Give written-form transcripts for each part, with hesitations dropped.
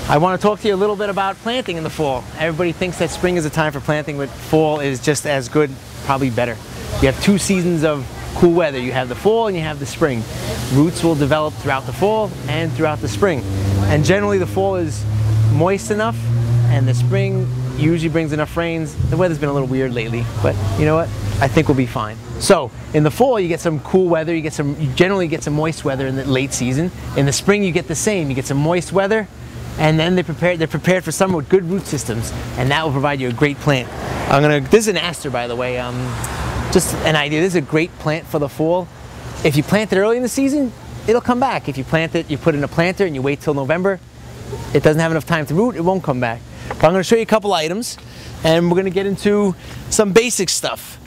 I want to talk to you a little bit about planting in the fall. Everybody thinks that spring is a time for planting, but fall is just as good, probably better. You have 2 seasons of cool weather. You have the fall and you have the spring. Roots will develop throughout the fall and throughout the spring. And generally the fall is moist enough, and the spring usually brings enough rains. The weather's been a little weird lately, but you know what? I think we'll be fine. So in the fall you get some cool weather, you generally get some moist weather in the late season. In the spring you get the same, you get some moist weather, and then they're prepared for summer with good root systems, and that will provide you a great plant. This is an aster, by the way. Just an idea. This is a great plant for the fall. If you plant it early in the season, it'll come back. If you plant it, you put it in a planter and you wait till November, it doesn't have enough time to root, it won't come back. But I'm going to show you a couple items, and we're going to get into some basic stuff.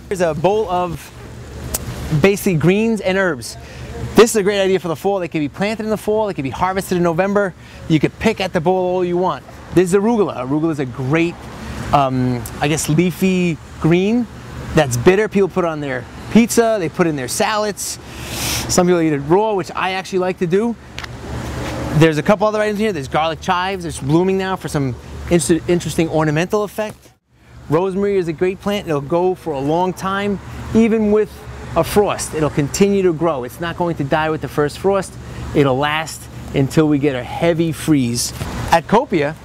Here's a bowl of basically greens and herbs. This is a great idea for the fall. They can be planted in the fall, they can be harvested in November. You could pick at the bowl all you want. This is arugula. Arugula is a great, I guess, leafy green that's bitter. People put it on their pizza, they put it in their salads. Some people eat it raw, which I actually like to do. There's a couple other items here. There's garlic chives. It's blooming now for some interesting ornamental effect. Rosemary is a great plant. It'll go for a long time, even with a frost. It'll continue to grow. It's not going to die with the first frost. It'll last until we get a heavy freeze. At Copia,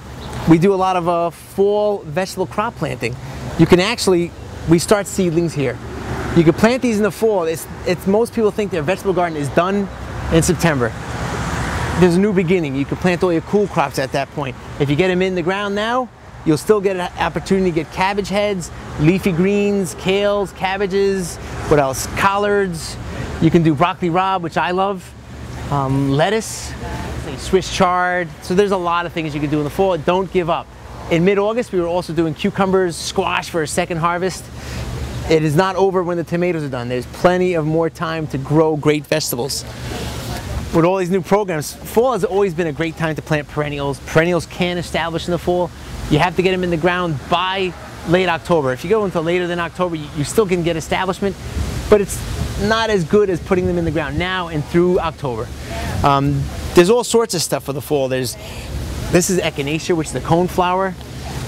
we do a lot of fall vegetable crop planting. You can actually, we start seedlings here. You can plant these in the fall. Most people think their vegetable garden is done in September. There's a new beginning. You can plant all your cool crops at that point. If you get them in the ground now, you'll still get an opportunity to get cabbage heads, leafy greens, kales, cabbages, what else? Collards. You can do broccoli rabe, which I love. Lettuce, Swiss chard. So there's a lot of things you can do in the fall. Don't give up. In mid-August, we were also doing cucumbers, squash for a second harvest. It is not over when the tomatoes are done. There's plenty of more time to grow great vegetables. With all these new programs, fall has always been a great time to plant perennials. Perennials can establish in the fall. You have to get them in the ground by late October. If you go until later than October, you still can get establishment, but it's not as good as putting them in the ground now and through October. There's all sorts of stuff for the fall. This is echinacea, which is the coneflower.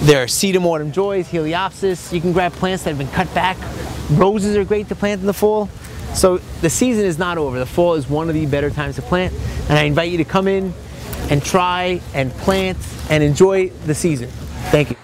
There are sedum autumn joys, heliopsis. You can grab plants that have been cut back. Roses are great to plant in the fall. So the season is not over. The fall is one of the better times to plant, and I invite you to come in and try and plant and enjoy the season. Thank you.